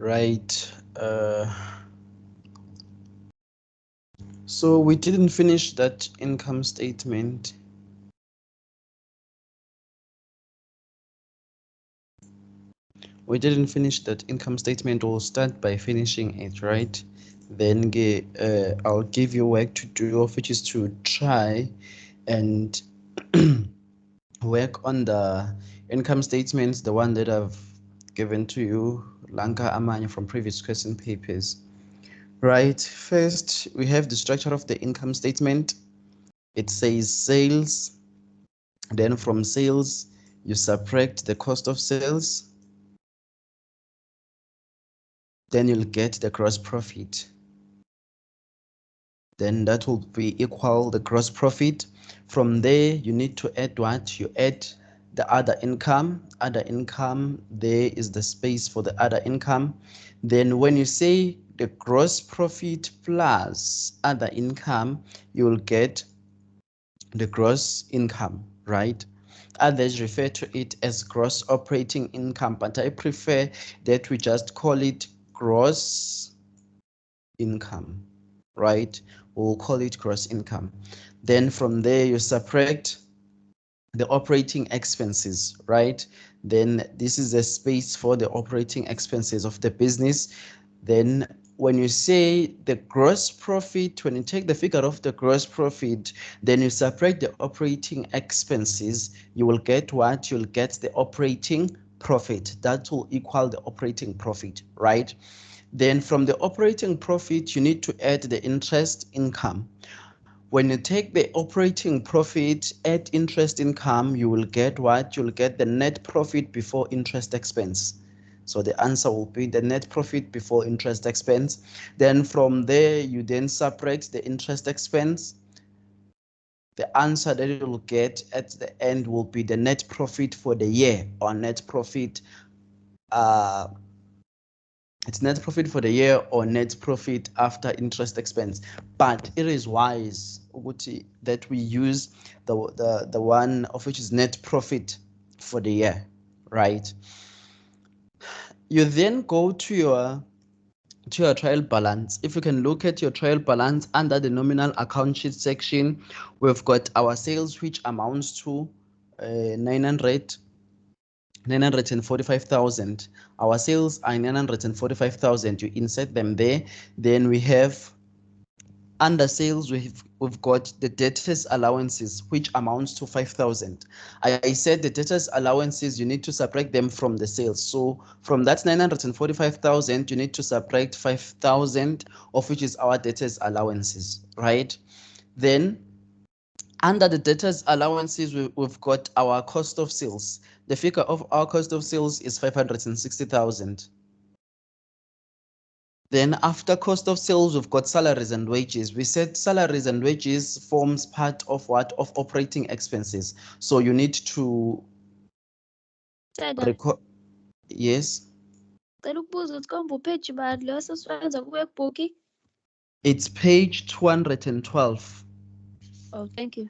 right? So we didn't finish that income statement. We didn't finish that income statement. We'll start by finishing it, right? Then I'll give you work to do, which is to try and work on the income statements, the one that I've given to you, Lanka Amanya, from previous question papers. Right, first we have the structure of the income statement. It says sales, then from sales you subtract the cost of sales, then you'll get the gross profit. Then that will be equal the gross profit. From there you need to add what? You add the other income. Other income, there is the space for the other income. Then when you say the gross profit plus other income, you will get the gross income, right? Others refer to it as gross operating income, but I prefer that we just call it gross income, right? We'll call it gross income. Then from there you subtract the operating expenses, right? Then this is a space for the operating expenses of the business. Then when you say the gross profit, when you take the figure of the gross profit, then you separate the operating expenses, you will get what? You'll get the operating profit. That will equal the operating profit, right? Then from the operating profit, you need to add the interest income. When you take the operating profit, add interest income, you will get what? You'll get the net profit before interest expense. So the answer will be the net profit before interest expense. Then from there, you then separate the interest expense. The answer that you will get at the end will be the net profit for the year, or net profit. It's net profit for the year or net profit after interest expense. But it is wise that we use the one of which is net profit for the year, right? You then go to your trial balance. If you can look at your trial balance under the nominal account sheet section, we've got our sales, which amounts to 945,000. Our sales are 945,000. You insert them there. Then we have under sales, we've got the debtors allowances, which amounts to 5,000. I said the debtors allowances, you need to subtract them from the sales. So from that 945,000, you need to subtract 5,000, of which is our debtors allowances, right? Then under the debtors allowances, we've got our cost of sales. The figure of our cost of sales is 560,000. Then after cost of sales, we've got salaries and wages. We said salaries and wages forms part of what? Of operating expenses. So you need to record. Yes. It's page 212. Oh, thank you.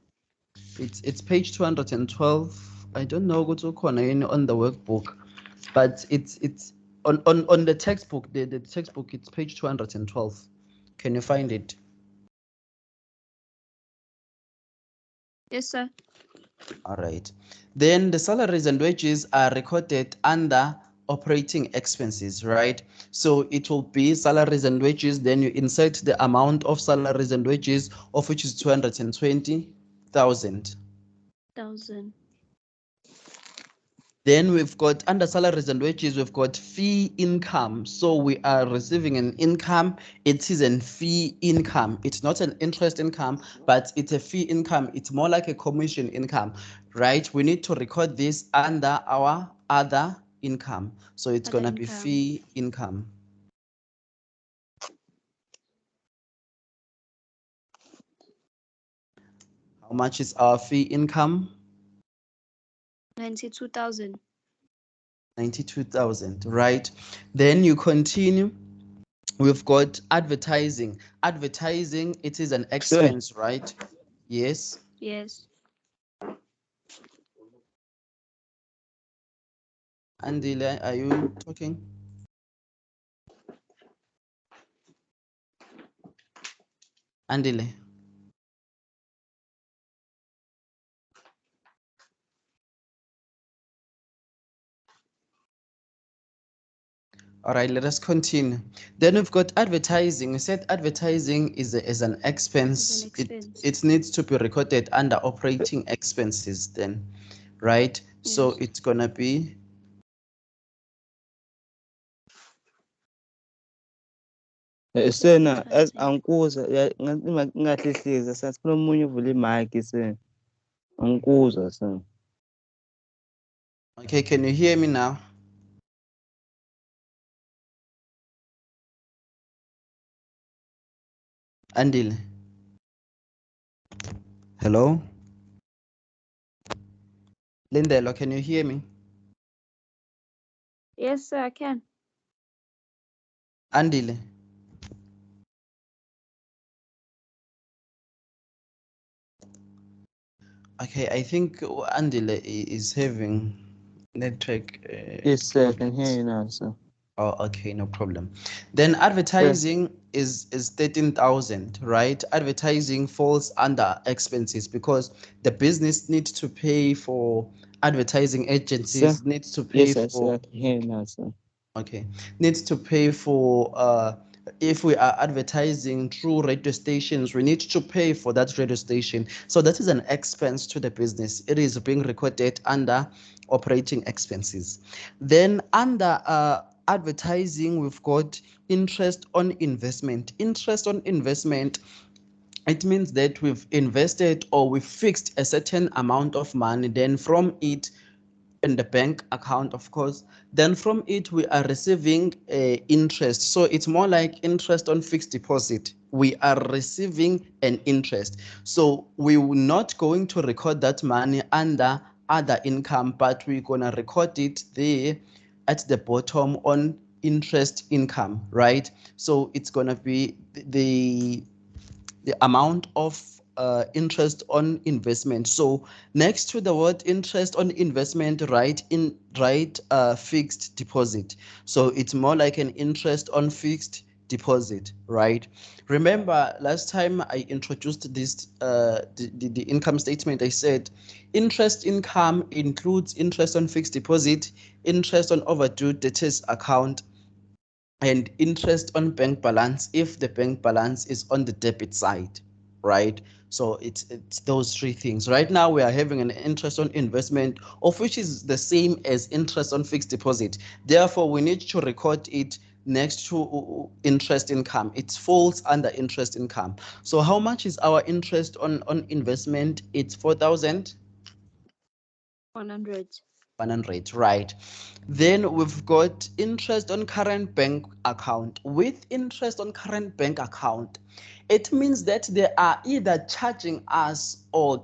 It's page 212. I don't know what's on the workbook, but it's on the textbook. The textbook, it's page 212. Can you find it? Yes, sir. All right. Then the salaries and wages are recorded under operating expenses, right? So it will be salaries and wages. Then you insert the amount of salaries and wages, of which is 220,000. 1,000. Then we've got under salaries and wages, we've got fee income. So we are receiving an income. It is a fee income. It's not an interest income, but it's a fee income. It's more like a commission income, right? We need to record this under our other income. So it's going to be fee income. How much is our fee income? 92,000. 92,000, right? Then you continue. We've got advertising. Advertising, it is an expense, right? Yes. Yes. Andile, are you talking? Andile. All right, let us continue. Then we've got advertising. We said advertising is an expense. It needs to be recorded under operating expenses then, right? So Yes. it's gonna be Sena Advertising. angikuzwa ngingahlehlisa sense kunomunye uvule i-mic sena. Angikuzwa sena. okay. Can you hear me now? Andile. Hello? Lindelo, can you hear me? Yes, sir, I can. Andile. Okay, I think Andile is having network Yes, sir, I can hear problems. you now, sir. Oh, okay, no problem. Then advertising is 13,000, right? Advertising falls under expenses because the business needs to pay for advertising Sir? agencies, needs to pay Yes, sir, for I can hear you now, sir. okay, needs to pay for if we are advertising through radio stations, we need to pay for that radio station. So that is an expense to the business. It is being recorded under operating expenses. Then under advertising, we've got interest on investment. Interest on investment, it means that we've invested or we fixed a certain amount of money, then from it in the bank account, of course, then from it we are receiving interest. So it's more like interest on fixed deposit. We are receiving an interest, so we will not going to record that money under other income, but we're gonna record it there at the bottom on interest income, right? So it's gonna be the amount of interest on investment. So next to the word interest on investment, write fixed deposit. So it's more like an interest on fixed deposit, right? Remember last time I introduced this the income statement, I said interest income includes interest on fixed deposit, interest on overdue debtors account, and interest on bank balance if the bank balance is on the debit side, right? So it's those three things. Right now we are having an interest on investment, of which is the same as interest on fixed deposit. Therefore, we need to record it next to interest income. It falls under interest income. So how much is our interest on investment? It's 4,000. 100. 100, right? Then we've got interest on current bank account. With interest on current bank account, it means that they are either charging us or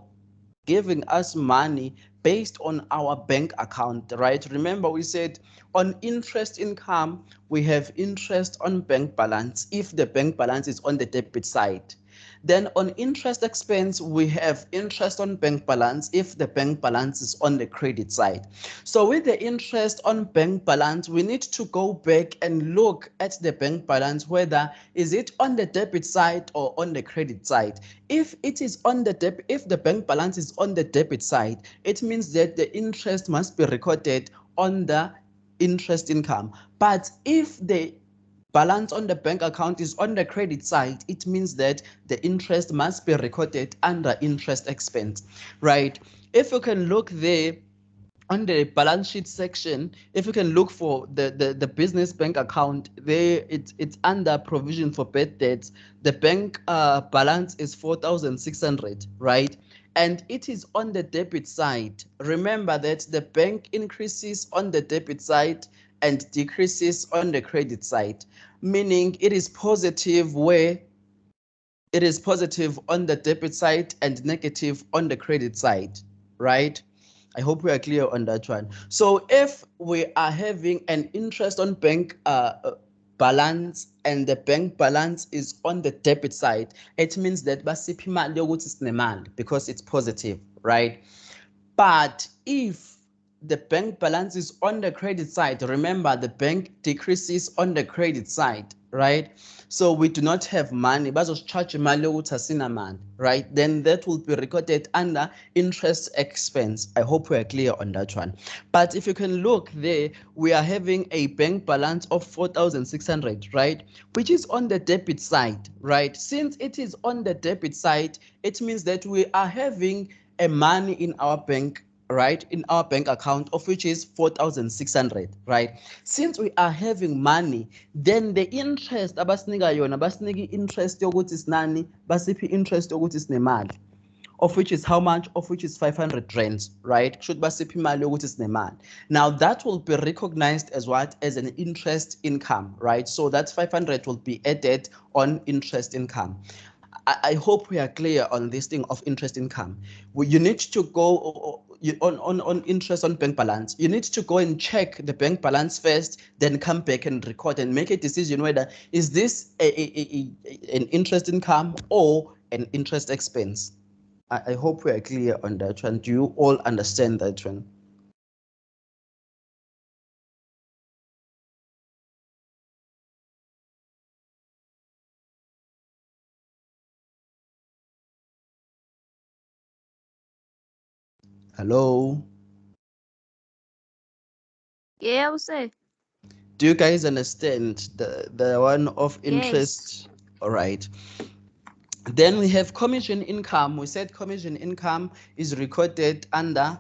giving us money based on our bank account, right? Remember, we said on interest income, we have interest on bank balance if the bank balance is on the debit side. Then on interest expense, we have interest on bank balance if the bank balance is on the credit side. So with the interest on bank balance, we need to go back and look at the bank balance, whether is it on the debit side or on the credit side. If it is on the debit, if the bank balance is on the debit side, it means that the interest must be recorded on the interest income. But if the balance on the bank account is on the credit side, it means that the interest must be recorded under interest expense, right? If you can look there on the balance sheet section, if you can look for the business bank account there, it's under provision for bad debts. The bank balance is 4,600, right? And it is on the debit side. Remember that the bank increases on the debit side and decreases on the credit side, meaning it is positive where it is positive on the debit side and negative on the credit side, right? I hope we are clear on that one. So if we are having an interest on bank balance and the bank balance is on the debit side, it means that basiphi imali yokuthi sinemali because it's positive, right? But if the bank balance is on the credit side. Remember, the bank decreases on the credit side, right? So we do not have money, bazosicharge imali yokuthi asinamali, right? Then that will be recorded under interest expense. I hope we are clear on that one. But if you can look there, we are having a bank balance of 4,600, right? Which is on the debit side, right? Since it is on the debit side, it means that we are having a money in our bank, right, in our bank account, of which is 4,600, right? Since we are having money, then the interest abasinika yona, basiniki interest yokuthi sinani, basiphi interest yokuthi sinemali, of which is how much? Of which is 500 rands, right? Should basiphi imali yokuthi sinemali. Now that will be recognized as what? As an interest income, right? So that 500 will be added on interest income. I hope we are clear on this thing of interest income. You need to go on interest on bank balance. You need to go and check the bank balance first, then come back and record and make a decision whether is this an interest income or an interest expense. I hope we are clear on that one. Do you all understand that one? Hello? Yeah, I will say. Do you guys understand the one of Yes. interest? All right. Then we have commission income. We said commission income is recorded under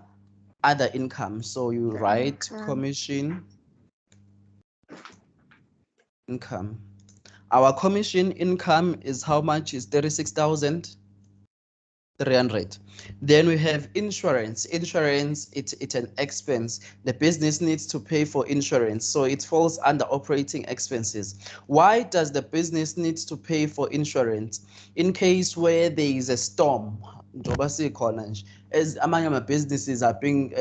other income. So you write commission income. Our commission income is how much? Is 36,300. Then we have insurance. Insurance, it's an expense. The business needs to pay for insurance, so it falls under operating expenses. Why does the business needs to pay for insurance? In case where there is a storm, njengoba sikhona nje, as amanye ama-businesses are being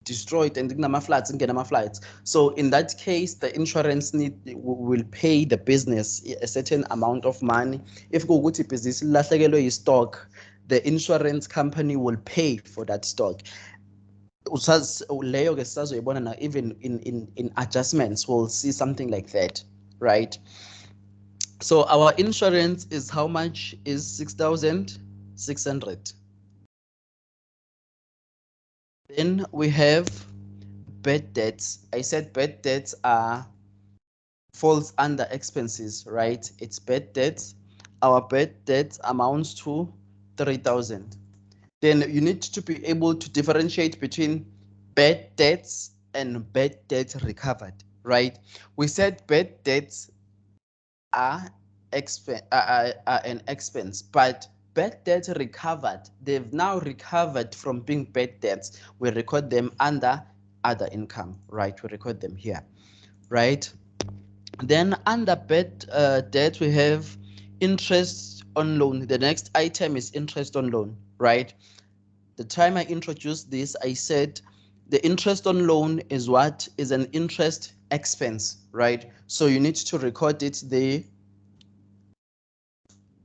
destroyed and kunama-floods, kungenama-floods. So in that case, the insurance will pay the business a certain amount of money. If kuwukuthi ibhizinisi lilahlekelwe yi-stock, the insurance company will pay for that stock. Leyo ke sisazoyibona na even in adjustments, we'll see something like that, right? So our insurance is how much? Is 6,600. Then we have bad debts. I said bad debts falls under expenses, right? It's bad debts. Our bad debts amounts to 3,000. Then you need to be able to differentiate between bad debts and bad debts recovered, right? We said bad debts are an expense, but bad debts recovered, they've now recovered from being bad debts. We record them under other income, right? We record them here, right? Then under bad debt, we have interest on loan. The next item is interest on loan, right? The time I introduced this, I said the interest on loan is what? Is an interest expense, right? So you need to record it there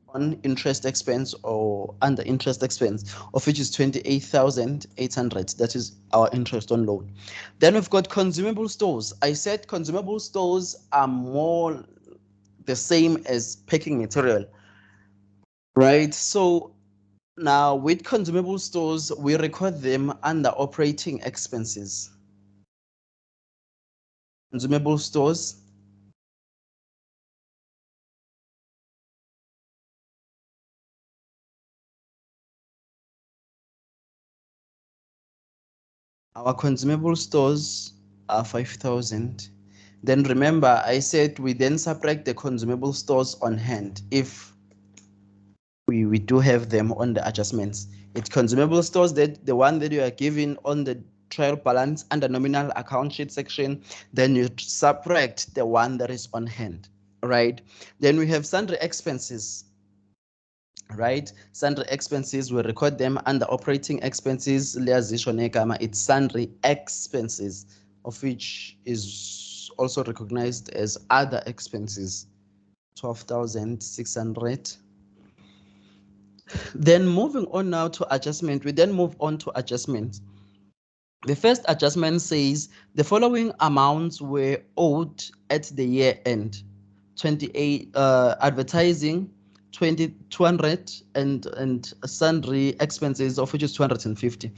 on interest expense or under interest expense, of which is 28,800. That is our interest on loan. Then we've got consumable stores. I said consumable stores are more the same as packing material, right? So now with consumable stores, we record them under operating expenses. Consumable stores. Our consumable stores are 5,000. Then remember, I said we then subtract the consumable stores on hand if we do have them on the adjustments. It's consumable stores, that the one that you are given on the trial balance under nominal account sheet section, then you subtract the one that is on hand, right? Then we have sundry expenses, right? Sundry expenses, we record them under operating expenses. It's sundry expenses, of which is also recognized as other expenses, 12,600. Then moving on now to adjustment, we then move on to adjustments. The first adjustment says the following amounts were owed at the year end. 28 advertising, 200 and sundry expenses, of which is 250,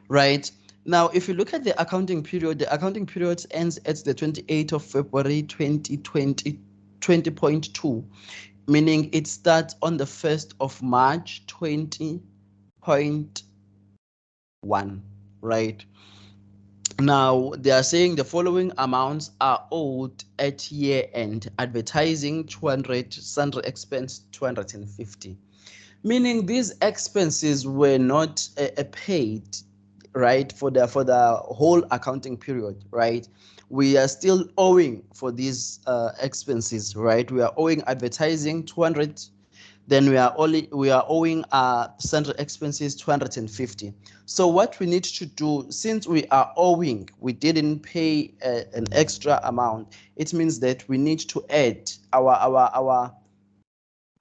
right? Now, if you look at the accounting period, the accounting period ends at the 28th of February 2020, 20.2, meaning it starts on the 1st of March 20.1, right? Now, they are saying the following amounts are owed at year end: advertising 200, sundry expense 250. Meaning these expenses were not paid, right, for the whole accounting period, right? We are still owing for these expenses, right? We are owing advertising 200, then we are owing sundry expenses 250. So what we need to do, since we are owing, we didn't pay an extra amount, it means that we need to add our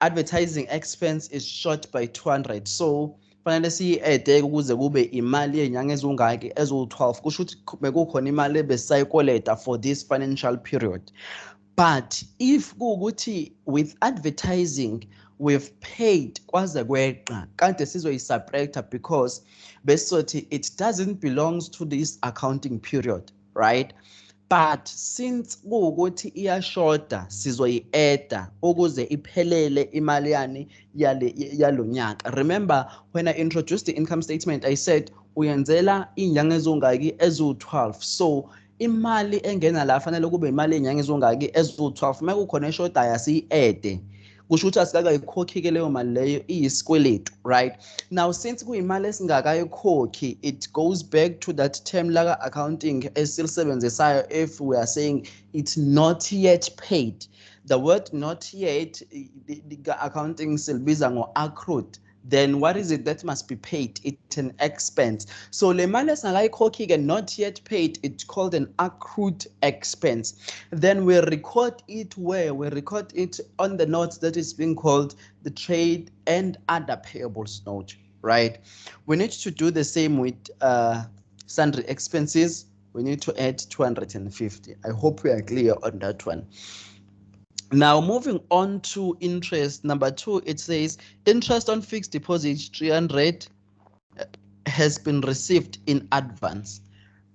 advertising expense is short by 200. So fanele siyi-ede ukuze kube imali yenyanga ezingaki eziwu-12. Kusho ukuthi bekukhona imali ebesisayikoleta for this financial period. But if kuwukuthi with advertising we've paid kwaze kweqa, kade sizoyi-subtracta because besizothi it doesn't belongs to this accounting period, right? But since kuwukuthi iyashoda sizoyi-eda ukuze iphelele imali yani yalo nyaka. Remember when I introduced the income statement, I said uyenzela iy'nyanga ezongaki eziwu-12. So imali engena la fanele kube imali yenyanga ezongaki eziwu-12. Uma kukhona eshodayo asiyi-ede, kusho ukuthi asikakayikhokhi-ke leyo mali leyo, iyisikweletu, right? Now since kuyimali esingakayikhokhi, it goes back to that term laka accounting esilisebenzisayo if we are saying it's not yet paid. The word not yet, the accounting silibiza ngo-accrued. Then what is it that must be paid? It's an expense. So le mali esingakayikhokhi-ke, not yet paid, it's called an accrued expense. Then we record it where? We record it on the note that is being called the trade and other payables note, right? We need to do the same with sundry expenses. We need to add 250. I hope we are clear on that one. Now, moving on to interest, number 2, it says interest on fixed deposits 300 has been received in advance.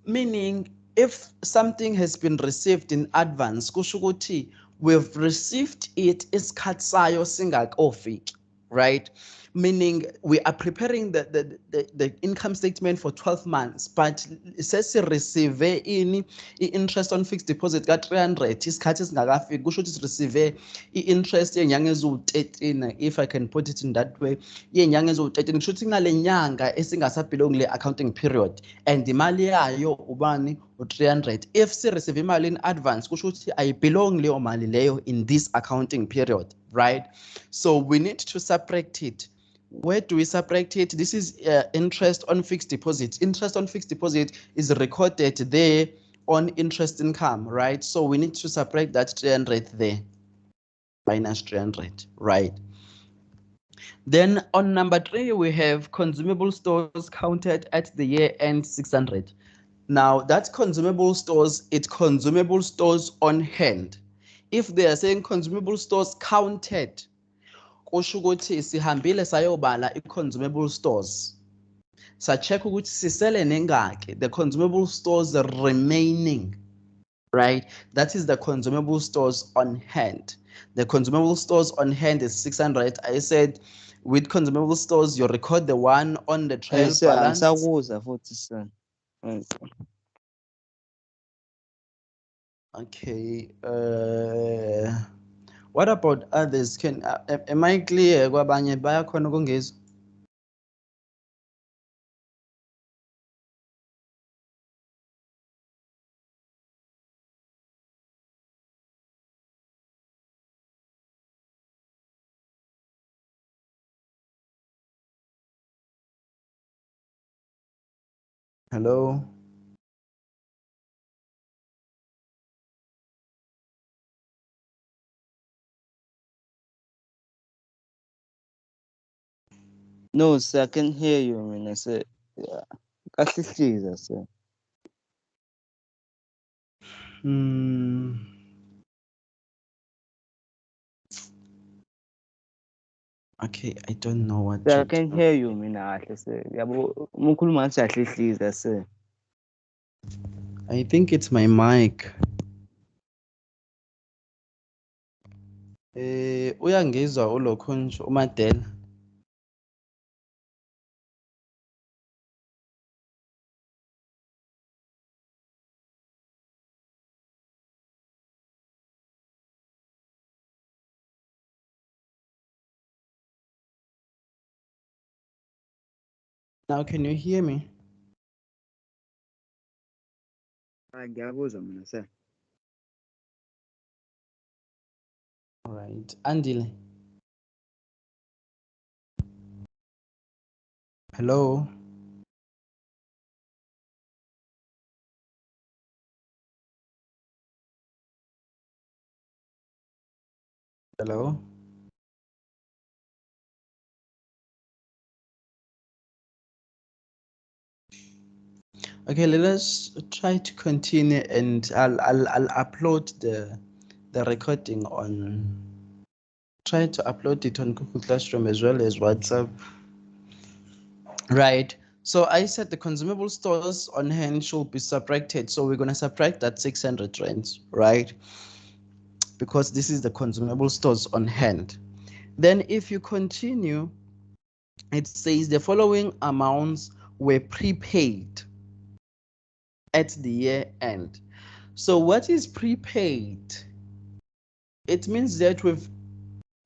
Meaning, if something has been received in advance, kusho ukuthi we've received it isikhathi sayo singakofiki, right? Meaning we are preparing the income statement for 12 months, but sesireceive ini i-interest on fixed deposit ka-300 isikhathi singakafiki, kusho ukuthi sireceive i-interest yenyanga eziwu-13, if I can put it in that way, yenyanga eziwu-13. Kusho ukuthi kunale nyanga esingasabelongi le accounting period, and imali yayo ubani u-300. If sireceive imali in advance, kusho ukuthi ayibelongi leyo mali leyo in this accounting period, right? So we need to subtract it. Where do we subtract it? This is interest on fixed deposit. Interest on fixed deposit is recorded there on interest income, right? So we need to subtract that 300 there, minus 300, right? Then on number 3, we have consumable stores counted at the year end 600. Now that consumable stores, it's consumable stores on hand. If they are saying consumable stores counted, kusho ukuthi sihambile sayobala i-consumable stores, sa-check ukuthi sisele nengaki, the consumable stores remaining, right? That is the consumable stores on hand. The consumable stores on hand is 600. I said with consumable stores, you record the one on the trial balance. Angisakuzwa futhi sir. Okay. What about others? Am I clear? Kwabanye bayakhona ukungizwa? Hello. No sir, I can hear you mina sir. Kahle sir. Okay, I don't know what I to can do. hear you mina kahle sir. Yabo umukhuluma ngathi siyahlehlisa sir. I think it's my mic. Uyangizwa ulokhunju uMadela? Now can you hear me? Ngiyakuzwa mina sir. All right. Andile. Hello. Hello. Okay, let us try to continue, and I'll upload the recording on. Try to upload it on Google Classroom as well as WhatsApp. Right. So I said the consumable stores on hand should be subtracted. So we're gonna subtract that 600 rands, right? Because this is the consumable stores on hand. Then if you continue, it says the following amounts were prepaid at the year end. So what is prepaid? It means that we've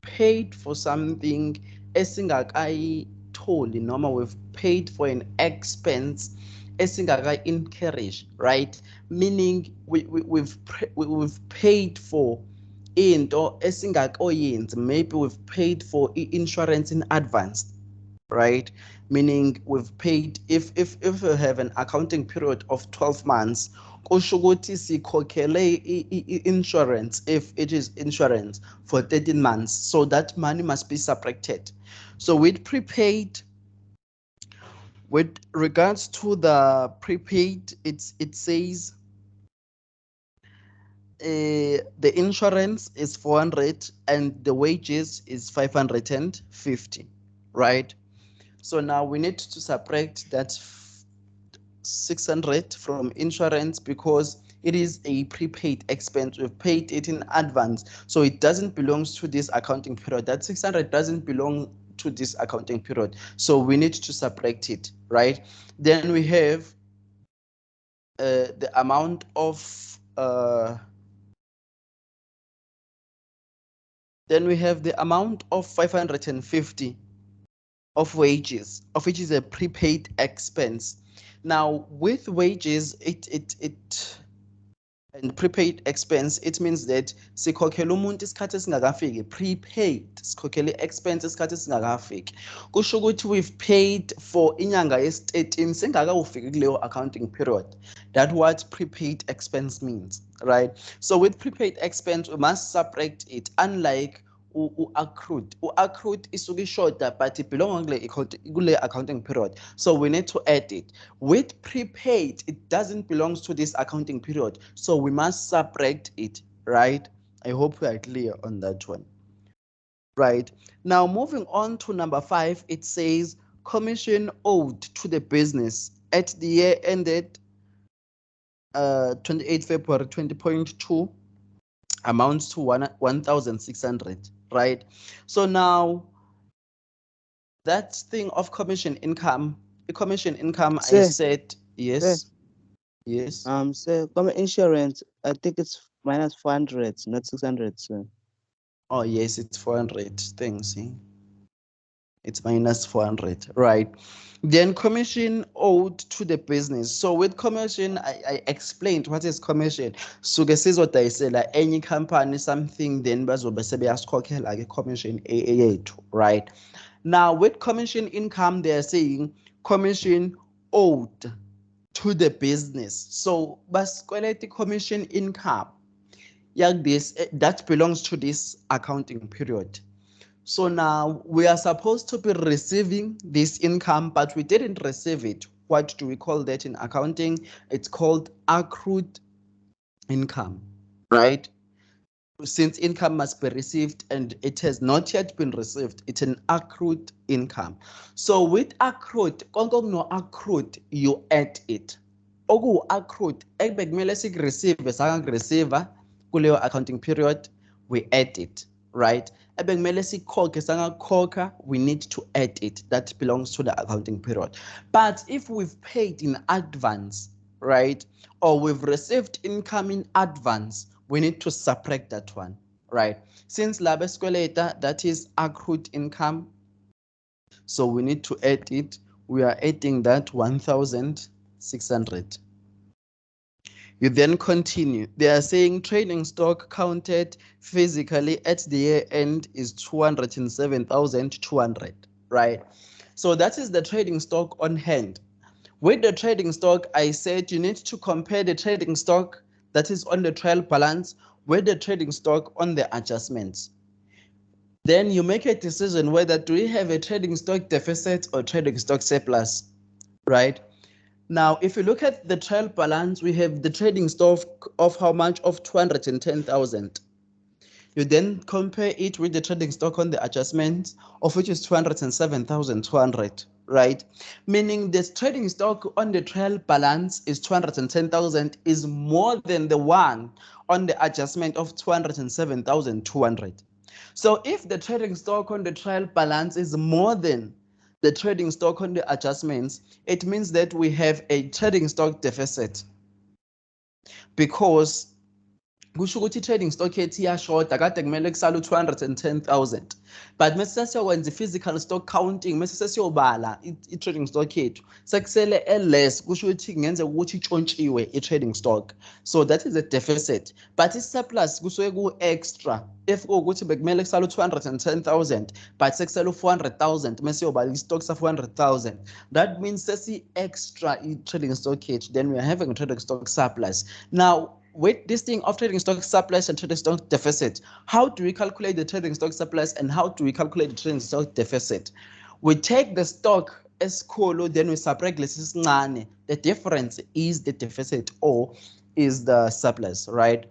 paid for something esingakayitholi noma we've paid for an expense esingaka-encourage, right? Meaning we've paid for into esingakayenzi. Maybe we've paid for insurance in advance, right? Meaning we've paid, if we have an accounting period of 12 months, kusho ukuthi sikhokhele insurance, if it is insurance, for 13 months. So that money must be subtracted. So with prepaid, with regards to the prepaid, it says the insurance is 400 and the wages is 550, right? So now we need to subtract that 600 from insurance because it is a prepaid expense. We've paid it in advance, so it doesn't belong to this accounting period. That 600 doesn't belong to this accounting period, so we need to subtract it, right? Then we have the amount of then we have the amount of 550 of wages, of which is a prepaid expense. Now with wages, it and prepaid expense, it means that sikhokhela umuntu isikhathi esingakafiki. Prepaid sikhokhela expense isikhathi esingakafiki. Kusho ukuthi we've paid for inyanga yesi-13 singakawufiki kuleyo accounting period. That's what prepaid expense means, right? So with prepaid expense, we must subtract it, unlike accrued. Accrued isuke ishoda, but it belongs kule accounting period. So we need to add it. With prepaid, it doesn't belong to this accounting period. So we must subtract it, right? I hope we are clear on that one. Right. Now moving on to number 5, it says commission owed to the business at the year ended 28 February 20.2 amounts to 1,600, right? So now that thing of commission income, I Sir, said, yes, yes. sir, common insurance, I think it's minus 400, not 600, sir. Oh, yes, it's 400 things. It's minus 400, right? Then commission owed to the business. So with commission, I explained what is commission. Suke sizodayisela any company something, then bazobe sebeyasikhokela ke commission yethu, right? Now with commission income, they're saying commission owed to the business. So basikweleta commission income. This that belongs to this accounting period. So now we are supposed to be receiving this income, but we didn't receive it. What do we call that in accounting? It's called accrued income, right? Since income must be received and it has not yet been received, it's an accrued income. So with accrued, no accrued, you add it. Accrued, ebekumele sikureceive sangreceiver kuleyo accounting period, we add it, right? Ebekumele sikhokhe sangakhokha, we need to add it. That belongs to the accounting period. But if we've paid in advance, right, or we've received income in advance, we need to subtract that one, right? Since laba sikweleta, that is accrued income, so we need to add it. We are adding that 1,600. You then continue. They are saying trading stock counted physically at the year end is 207,200, right? So that is the trading stock on hand. With the trading stock, I said you need to compare the trading stock that is on the trial balance with the trading stock on the adjustments. Then you make a decision whether do we have a trading stock deficit or trading stock surplus, right? Now, if you look at the trial balance, we have the trading stock of how much? Of 210,000. You then compare it with the trading stock on the adjustment, of which is 207,200, right? Meaning the trading stock on the trial balance is 210,000 is more than the one on the adjustment of 207,200. So if the trading stock on the trial balance is more than the trading stock on the adjustments, it means that we have a trading stock deficit, because kusho ukuthi i-trading stock yethu iyashoda, kade kumele kusale u-210,000, but mase sesiyokwenza i-physical stock counting, mase sesiyobala i-trading stock yethu sekusele less, kusho ukuthi kungenzeka ukuthi itshontshiwe i-trading stock, so that is a deficit. But i-surplus kusuke ku-extra, if kuwukuthi bekumele kusale u-210,000 but sekusele u-400,000 mase siyobala i-stock sa-400,000, that means sesi-extra i-trading stock yethu, then we are having a trading stock surplus. Now, with this thing of trading stock surplus and trading stock deficit, how do we calculate the trading stock surplus and how do we calculate the trading stock deficit? We take the stock as khulu, then we subtract lesi sincane. The difference is the deficit or is the surplus, right?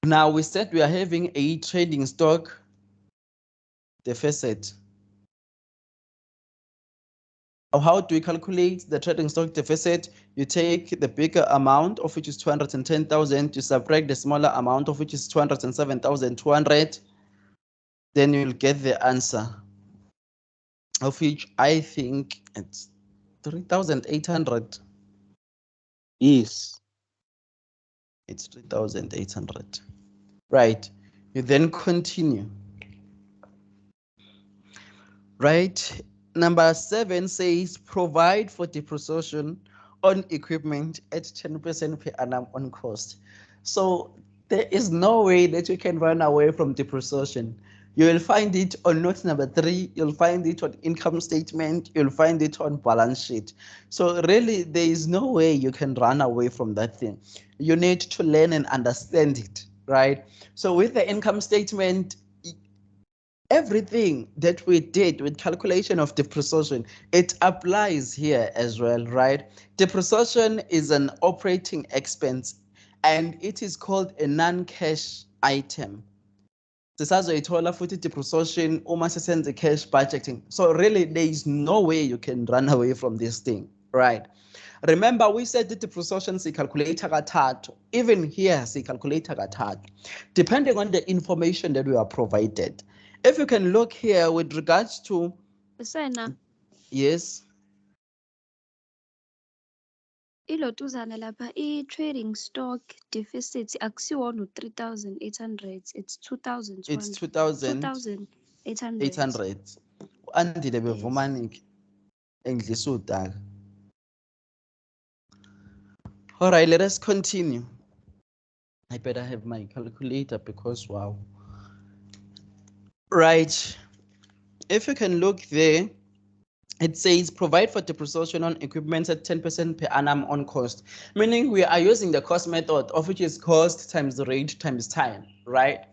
Now we said we are having a trading stock deficit. How do we calculate the trading stock deficit? You take the bigger amount, of which is 210,000, you subtract the smaller amount, of which is 207,200, then you'll get the answer, of which I think it's 3,800. Yes. It's 3,800. Right. You then continue. Right. Number 7 says provide for depreciation on equipment at 10% per annum on cost. So there is no way that you can run away from depreciation. You will find it on note number 3, you'll find it on income statement, you'll find it on balance sheet. So really there is no way you can run away from that thing. You need to learn and understand it, right? So with the income statement, everything that we did with calculation of depreciation, it applies here as well, right? Depreciation is an operating expense and it is called a non-cash item. Sisazoyithola futhi depreciation uma sesenze cash budgeting. So really there is no way you can run away from this thing, right? Remember we said the depreciation calculator kathathu. Even here calculator kathathu, depending on the information that we are provided. If you can look here with regards to Sena, yes, ilotuzana lapha i-trading stock deficit akusiwona u-3,800, it's 2,200. it's 2,800. 2,800. Andile Yes. bevumanik engidlisa udaka. All right, let us continue. I better have my calculator because wow. Right. If you can look there, it says provide for depreciation on equipment at 10% per annum on cost, meaning we are using the cost method, of which is cost times the rate times time, right?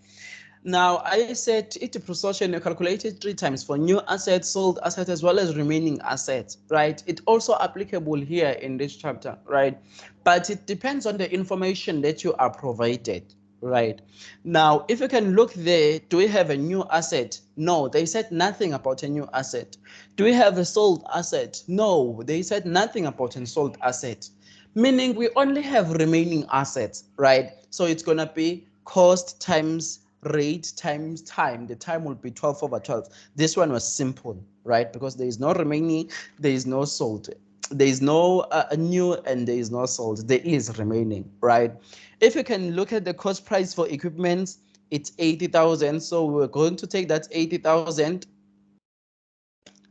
Now, I said it depreciation, you calculate it 3 times for new assets, sold assets, as well as remaining assets, right? It's also applicable here in this chapter, right? But it depends on the information that you are provided, right? Now, if you can look there, do we have a new asset? No, they said nothing about a new asset. Do we have a sold asset? No, they said nothing about a sold asset. Meaning we only have remaining assets, right? So it's going to be cost times rate times time. The time will be 12 over 12. This one was simple, right? Because there is no remaining, there is no sold. There is no new and there is no sold. There is remaining, right? If you can look at the cost price for equipment, it's 80,000. So we're going to take that 80,000.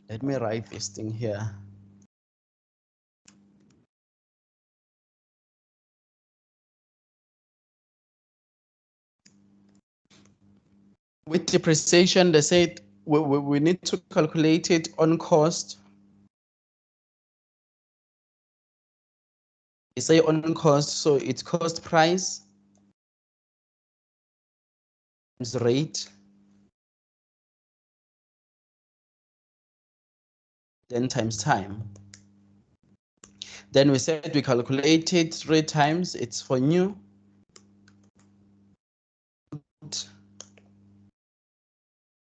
Let me write this thing here. With depreciation, they said we need to calculate it on cost. They say on cost, so it's cost price times rate, then times time. Then we said we calculate it 3 times. It's for new.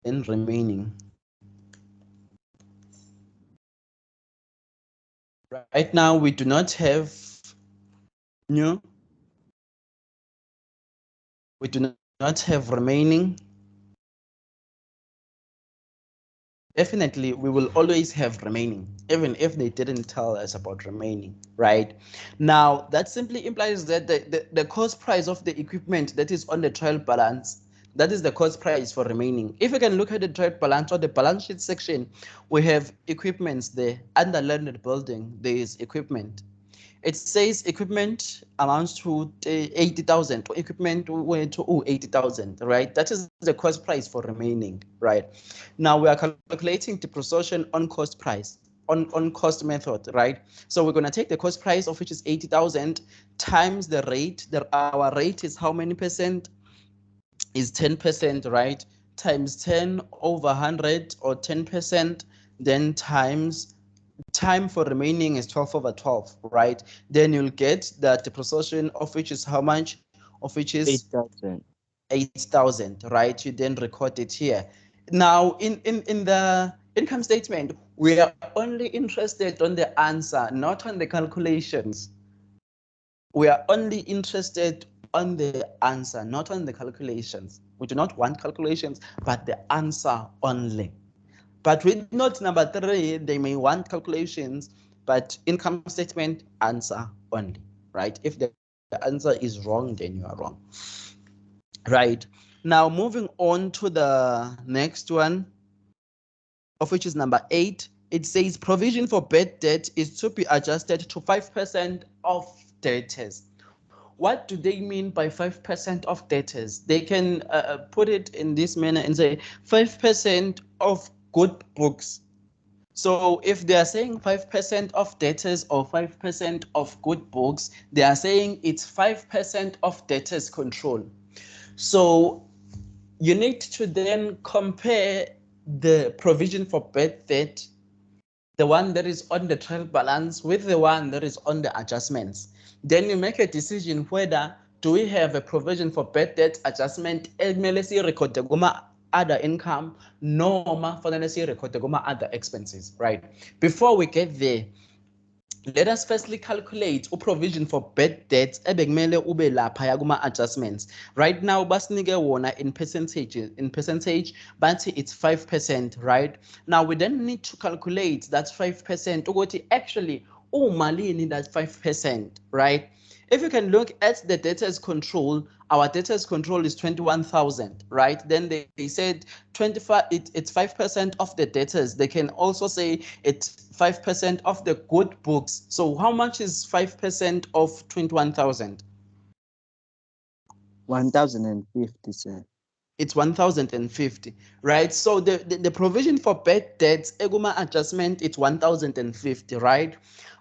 And remaining. Right now, we do not have new. We do not have remaining. Definitely, we will always have remaining, even if they didn't tell us about remaining, right? Now, that simply implies that the cost price of the equipment that is on the trial balance, that is the cost price for remaining. If you can look at the trial balance or the balance sheet section, we have equipments there. Under landed building, there is equipment. It says equipment amounts to 80,000. Equipment went to 80,000, right? That is the cost price for remaining, right? Now we are calculating depreciation on cost price, on cost method, right? So we're going to take the cost price of which is 80,000 times the rate. Our rate is how many percent? Is 10%, right? Times 10 over 100 or 10%, then times time for remaining is 12 over 12, right? Then you'll get that depreciation of which is how much? Of which is 8,000. 8,000, right? You then record it here. Now, in the income statement, we are only interested on the answer, not on the calculations. We are only interested on the answer, not on the calculations. We do not want calculations, but the answer only. But with note number 3, they may want calculations, but income statement answer only, right? If the answer is wrong, then you are wrong. Right. Now moving on to the next one, of which is number 8. It says provision for bad debt is to be adjusted to 5% of debtors. What do they mean by 5% of debtors? They can put it in this manner and say 5% of good books. So if they are saying 5% of debtors or 5% of good books, they are saying it's 5% of debtors control. So you need to then compare the provision for bad debt, the one that is on the trial balance, with the one that is on the adjustments. Then you make a decision whether do we have a provision for bad debt adjustment ekumele siyirekhode kuma-other income noma fanele siyirekhode kuma-other expenses, right? Before we get there, let us firstly calculate a provision for bad debts ebekumele ube laphaya kuma-adjustments. Right now basinike wona in percentage, but it's 5%, right? Now we then need to calculate that 5% ukuthi actually umalini that 5%, right? If you can look at the debtors control, our debtors control is 21,000, right? Then they said 25, it's 5% of the debtors. They can also say it's 5% of the good books. So how much is 5% of 21,000? 1,050, sir. It's 1,050, right? So the provision for bad debts, eguma adjustment, it's 1,050, right?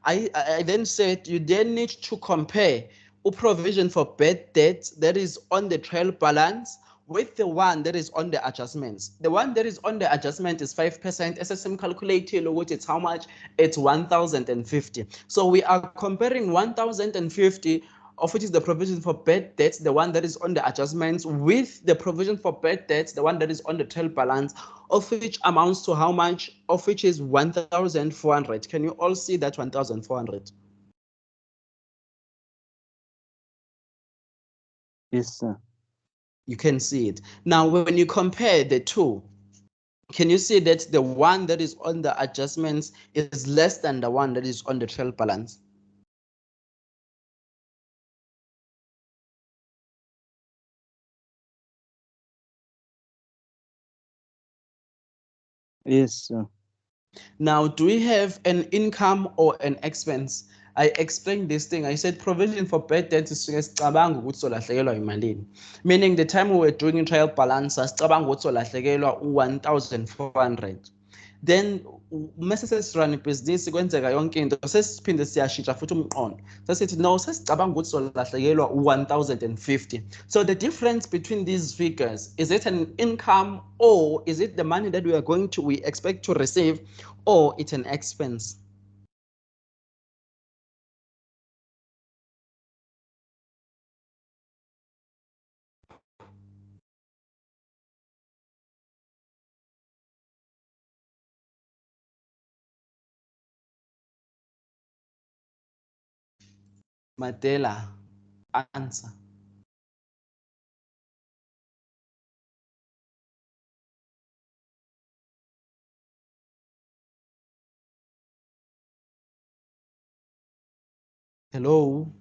I then said you then need to compare a provision for bad debts that is on the trial balance with the one that is on the adjustments. The one that is on the adjustment is 5%. SSM calculated, it's how much? It's 1,050. So we are comparing 1,050, of which is the provision for bad debts, the one that is on the adjustments, with the provision for bad debts, the one that is on the trail balance, of which amounts to how much? Of which is 1,400. Can you all see that 1,400? Yes, sir. You can see it. Now, when you compare the two, can you see that the one that is on the adjustments is less than the one that is on the trail balance? Yes, sir. Now, do we have an income or an expense? I explained this thing. I said provision for bad debt is meaning the time we were doing trial balance, sasicabanga ukuthi solahlekelwa 1,400. Then mase sesirun ibhizinisi kwenzeka yonke into sesiphinde siyashintsha futhi umqondo sesithi no sesicabanga ukuthi solahlekelwa 1,050. So the difference between these figures, is it an income or is it the money that we expect to receive, or it's an expense? Madela, answer. Hello.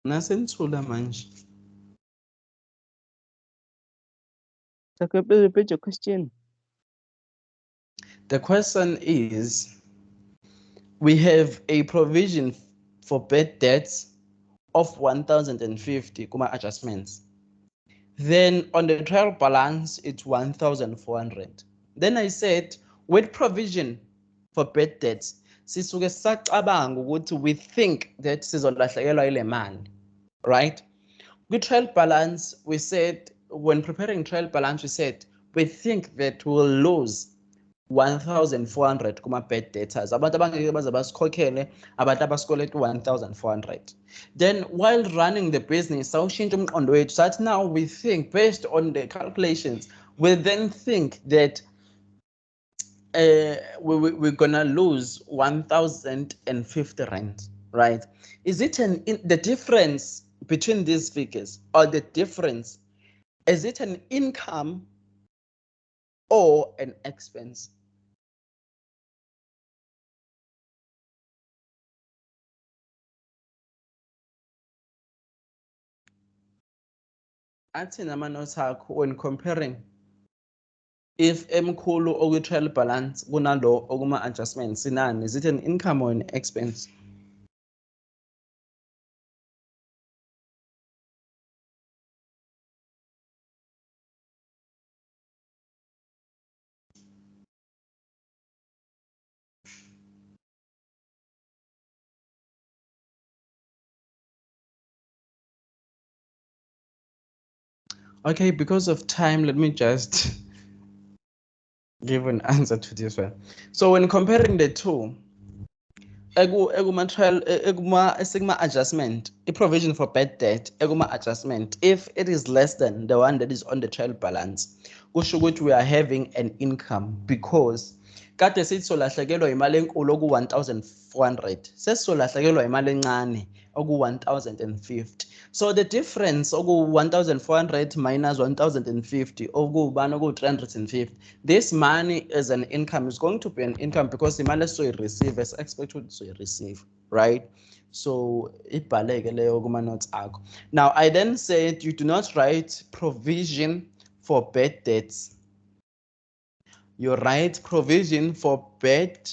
Nasensula manje. So can you please repeat your question? The question is, we have a provision for bad debts of 1,050 kuma adjustments. Then on the trial balance, it's 1,400. Then I said, with provision for bad debts, sisuke sacabanga ukuthi we think that sizolahlekelwa ile mali, right? With trial balance, we said, when preparing trial balance, we said, we think that we'll lose 1,400 kuma-bad debtors. Abantu abangeke baze basikhokhele, abantu abasikoleta 1,400. Then while running the business, sawushintsha umqondo wethu sathi now we think, based on the calculations, we then think that we're gonna lose 1,050 rand, right? Is it the difference between these figures, or the difference, is it an income or an expense? Athi nama-notes akho when comparing, if emkhulu okwi-trial balance kunalo okuma-adjustments inani, is it an income or an expense? Okay, because of time, let me just give an answer to this one. So when comparing the two, adjustment, a provision for bad debt, adjustment, if it is less than the one that is on the trial balance, kusho ukuthi we are having an income, because kade sithi solahlekelwa imali enkulu oku-1,400, sesisolahlekelwa imali encane oku-1,050. So the difference oku-1,400 minus 1,050 okubani oku-350, this money as an income is going to be an income because imali esizoyi-receive esi-expect ukuthi sizoyi-receive, right? So ibhaleke leyo kuma-notes akho. Now I then said you do not write provision for bad debts. You write provision for bad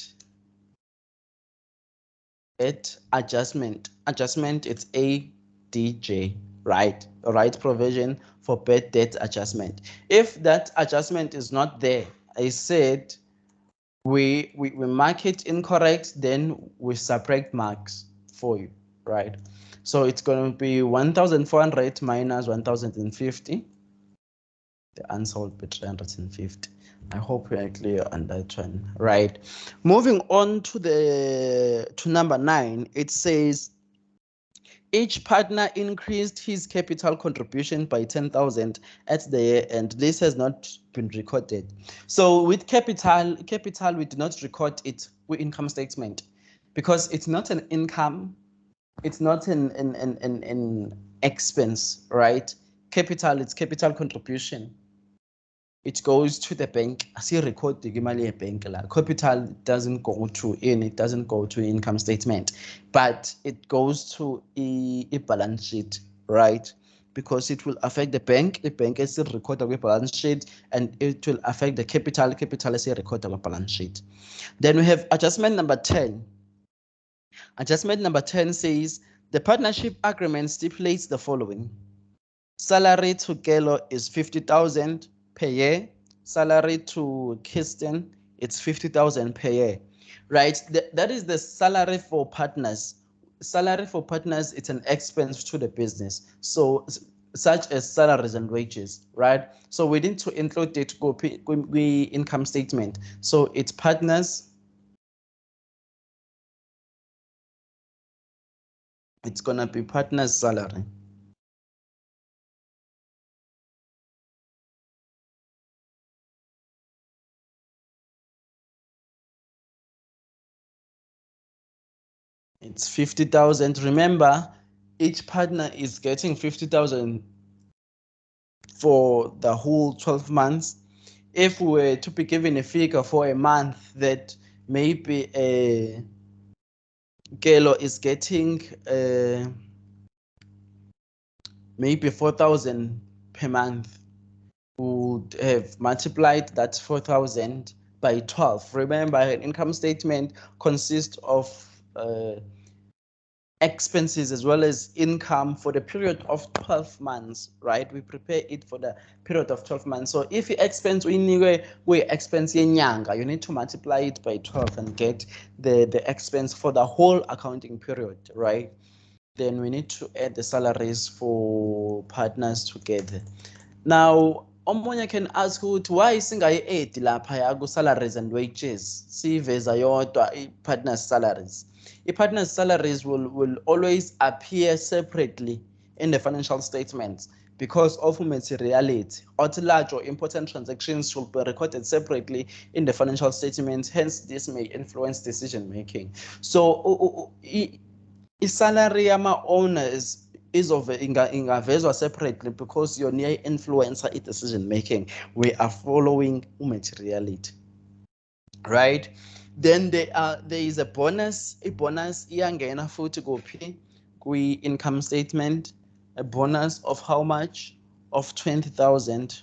debt adjustment. Adjustment, it's ADJ, right? Right, provision for bad debt adjustment. If that adjustment is not there, I said we mark it incorrect, then we subtract marks for you, right? So it's going to be 1,400 minus 1,050. The answer will be 350. I hope we are clear on that one, right? Moving on to number 9, it says each partner increased his capital contribution by 10,000 at the year end. This has not been recorded. So with capital, we do not record it with income statement because it's not an income, it's not an expense, right? Capital, it's capital contribution. It goes to the bank. Record the bank. Capital doesn't go to it doesn't go to income statement, but it goes to a balance sheet, right? Because it will affect the bank. The bank is recorded with balance sheet, and it will affect the capital. Capital is recorded with balance sheet. Then we have adjustment number 10. Adjustment number 10 says the partnership agreement stipulates the following. Salary to Kelo is 50,000 per year. Salary to Kirsten, it's 50,000 per year, right? That is the salary for partners. Salary for partners, it's an expense to the business. So such as salaries and wages, right? So we need to include it in income statement. So it's partners. It's gonna be partners' salary. It's 50,000. Remember, each partner is getting 50,000 for the whole 12 months. If we were to be given a figure for a month that maybe a Kelo is getting maybe 4,000 per month, would have multiplied that 4,000 by 12. Remember, an income statement consists of expenses as well as income for the period of 12 months, right? We prepare it for the period of 12 months. So if you expense we expense yenyanga, you need to multiply it by 12 and get the expense for the whole accounting period, right? Then we need to add the salaries for partners together. Now, omunye can ask ukuthi why singayi-add lapha ku-salaries and wages siyiveza yodwa i-partners salaries. I-partners salaries will always appear separately in the financial statements because of materiality. Large or important transactions should be recorded separately in the financial statements. Hence, this may influence decision making. So, i-salary yama-owners ingavezwa separately because yona influencer i-decision making. We are following materiality, right? Then there is a bonus. I-bonus iyangena futhi kuphi kwi-income statement. A bonus of how much? Of 20,000.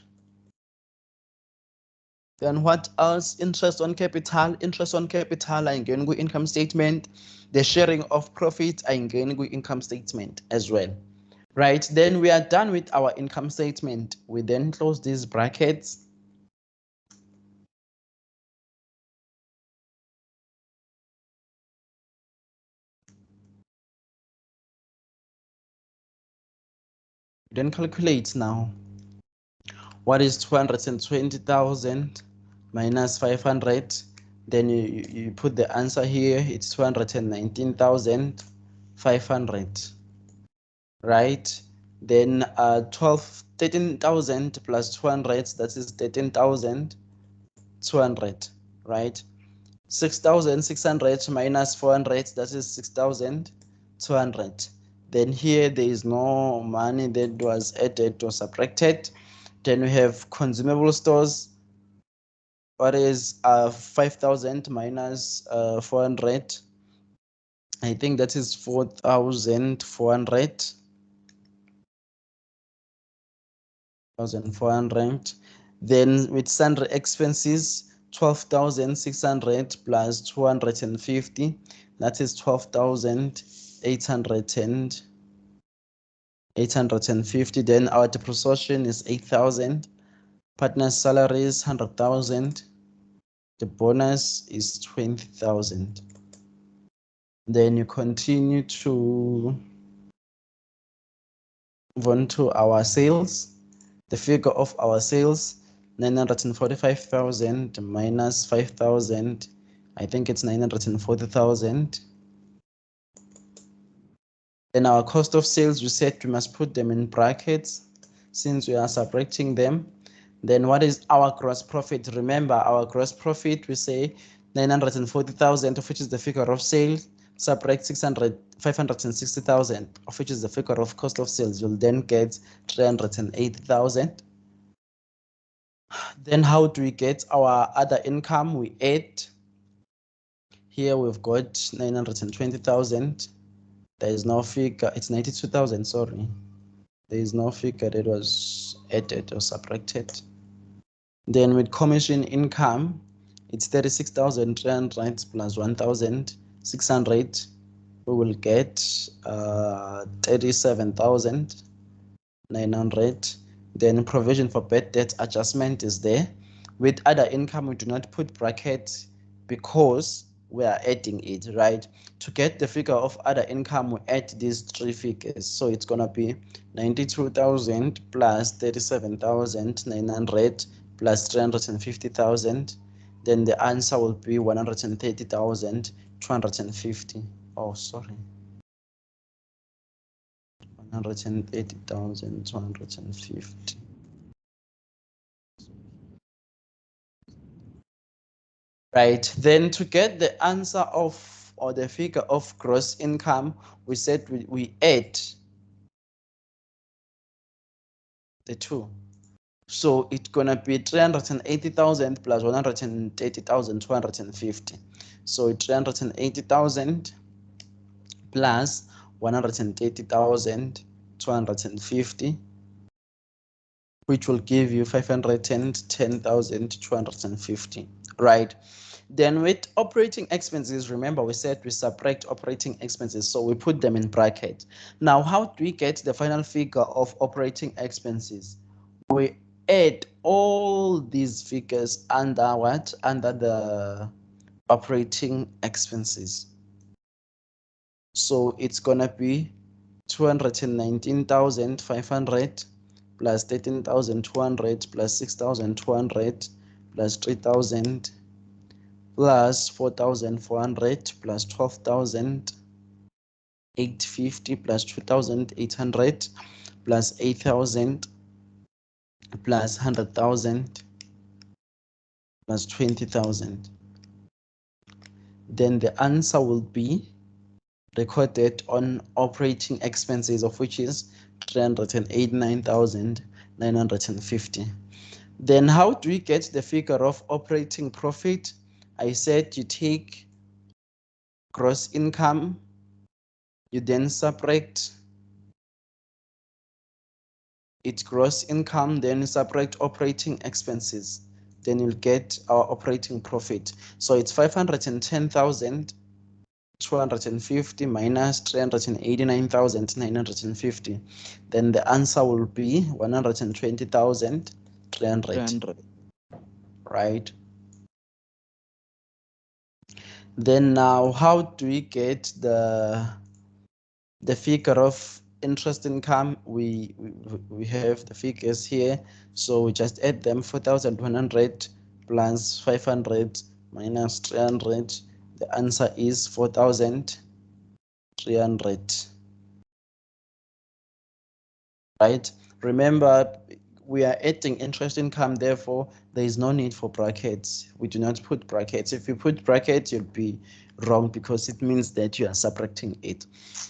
Then what else? Interest on capital. Interest on capital ayingeni kwi-income statement. The sharing of profit ayingeni kwi-income statement as well. Right, then we are done with our income statement. We then close these brackets. Then calculate now. What is 220,000 minus 500? Then you put the answer here. It's 219,500. Right? Then 13,000 plus 200, that is 13,200, right? 6,600 minus 400, that is 6,200. Then here there is no money that was added or subtracted. Then we have consumable stores. What is 5,000 minus 400? I think that is 4,400. 1,400. Then with sundry expenses, 12,600 plus 250. That is 12,850. Then our depreciation is 8,000. Partner's salary is 100,000. The bonus is 20,000. Then you continue to move on to our sales. The figure of our sales, 945,000 minus 5,000. I think it's 940,000. Then our cost of sales, we said we must put them in brackets since we are subtracting them. Then what is our gross profit? Remember, our gross profit, we say 940,000, of which is the figure of sales, subtract 560,000, of which is the figure of cost of sales. You'll then get 380,000. Then how do we get our other income? We add. Here we've got 920,000. There is no figure. It's 92,000, sorry. There is no figure that was added or subtracted. Then with commission income, it's 36,300 plus 1,600. We will get 37,900. Then provision for bad debt adjustment is there. With other income, we do not put brackets because we are adding it, right? To get the figure of other income, we add these three figures. So it's going to be 92,000 plus 37,900 plus 350,000. Then the answer will be 130,250. Oh, sorry. 130,250. Right, then to get the answer of or the figure of gross income, we said we add the two. So it's gonna be 380,000 plus 130,250. So 380,000 plus 130,250, which will give you 510,250, right? Then with operating expenses, remember we said we subtract operating expenses, so we put them in brackets. Now, how do we get the final figure of operating expenses? We add all these figures under what? Under the operating expenses. So it's gonna be 219,500 plus 13,200 plus 6,200 plus 3,000 plus 4,400 plus 12,850 plus 2,800 plus 8,000 plus 100,000 plus 20,000. Then the answer will be recorded on operating expenses, of which is 389,950. Then how do we get the figure of operating profit? I said you take gross income, you then subtract its gross income, then you subtract operating expenses, then you'll get our operating profit. So it's 510,250 minus 389,950. Then the answer will be 120,300, right? Then now, how do we get the figure of interest income? We have the figures here, so we just add them. 4,100 plus 500 minus 300. The answer is 4,300, right? Remember, we are adding interest income, therefore there is no need for brackets. We do not put brackets. If you put brackets, you'll be wrong because it means that you are subtracting it.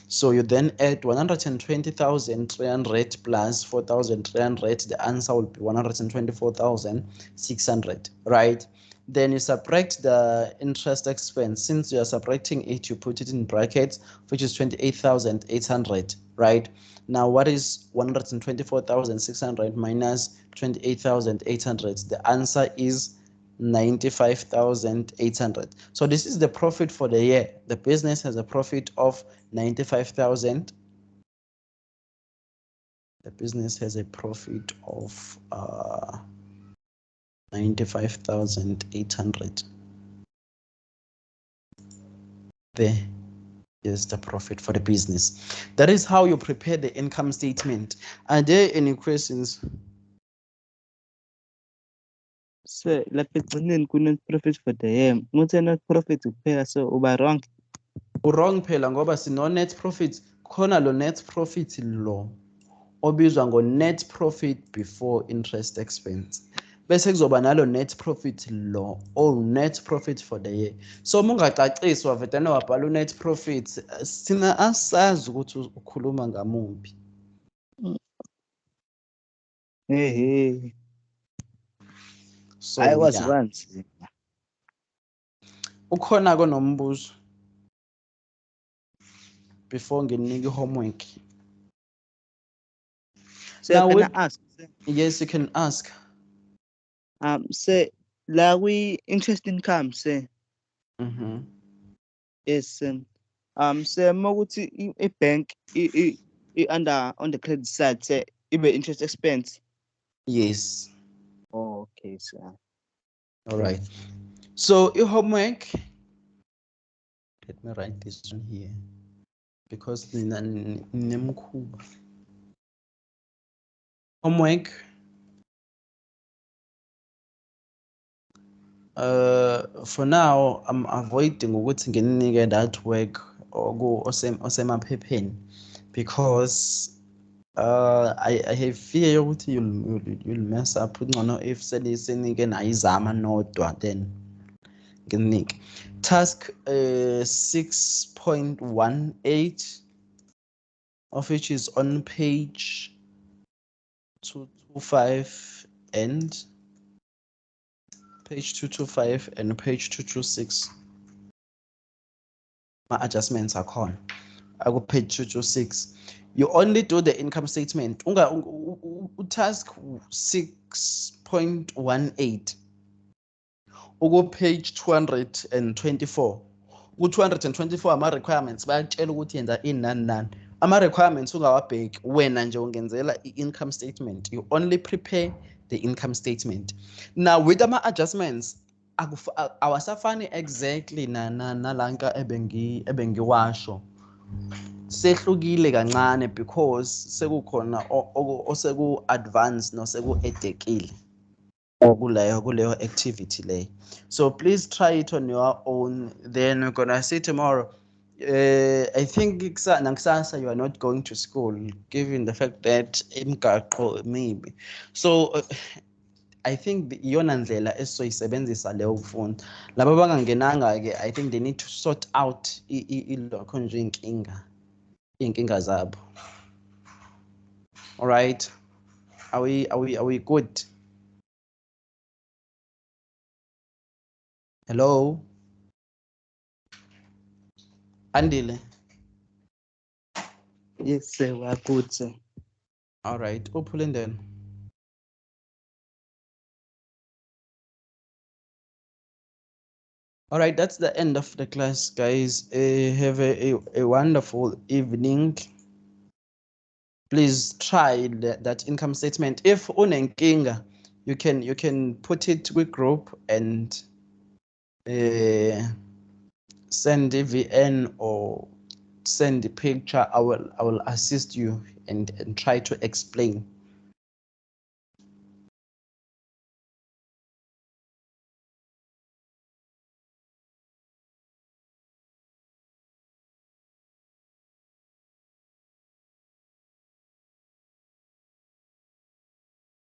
So you then add 120,300 plus 4,300. The answer will be 124,600, right? Then you subtract the interest expense. Since you are subtracting it, you put it in brackets, which is 28,800, right? Now, what is 124,600 minus 28,800? The answer is 95,800. So this is the profit for the year. The business has a profit of 95,000. The business has a profit of 95,800. There. is the profit for the business. That is how you prepare the income statement. Are there any questions? So lapha ekugcineni kune profit for the year. Ukuthi net profit kuphela so uba wrong. Wrong phela ngoba sino net profit, khona lo net profit lo obizwa ngo net profit before interest expense. Bese kuzoba nalo net profit lo or net profit for the year. So uma ungacaciswa vedane wabhala net profit, sina asazi ukuthi ukhuluma ngamuphi. Hey. So I was yeah. once. Ukhona konombuzo before nginike homework. So Now can I with, ask? yes, you can ask. Say la we interest income say is say makuthi bank I under on the credit side say ibe interest expense. Yes. Okay, sir. All right. So your homework, let me write this one here because homework. For now, I'm avoiding ukuthi nginike that work osemaphepheni because I have fear ukuthi you'll mess up. Ngcono if senike nayizama nodwa then nginike. Task 6.18 of which is on page 225 and page 225 and page 226. My adjustments are gone. I go page 226. You only do the income statement. Task 6.18. Ugo page 224. Ku-224 ama-requirements bayakutshela ukuthi yenza ini nani nani. Ama-requirements ungawabheki wena nje ungenzela i-income statement. You only prepare the income statement. Now with ama-adjustments awasafani exactly nalanka ebengiwasho. Sehlukile kancane because sekukhona oseku-advanced noseku-edekile kuleyo activity leyo. So please try it on your own. Then we're gonna see tomorrow. I think nakusasa you are not going to school, given the fact that imgaqo maybe. So I think iyona ndlela esizoyisebenzisa leyo kufunda. Laba abangangenanga-ke I think they need to sort out ilokho nje iy'nkinga zabo. All right. Are we good? Hello? Andile? Yes, sir, we are good, sir. All right. Uphule then. All right, that's the end of the class, guys. Have a wonderful evening. Please try that income statement. If unenkinga, you can put it with group and send a VN or send the picture. I will assist you and try to explain.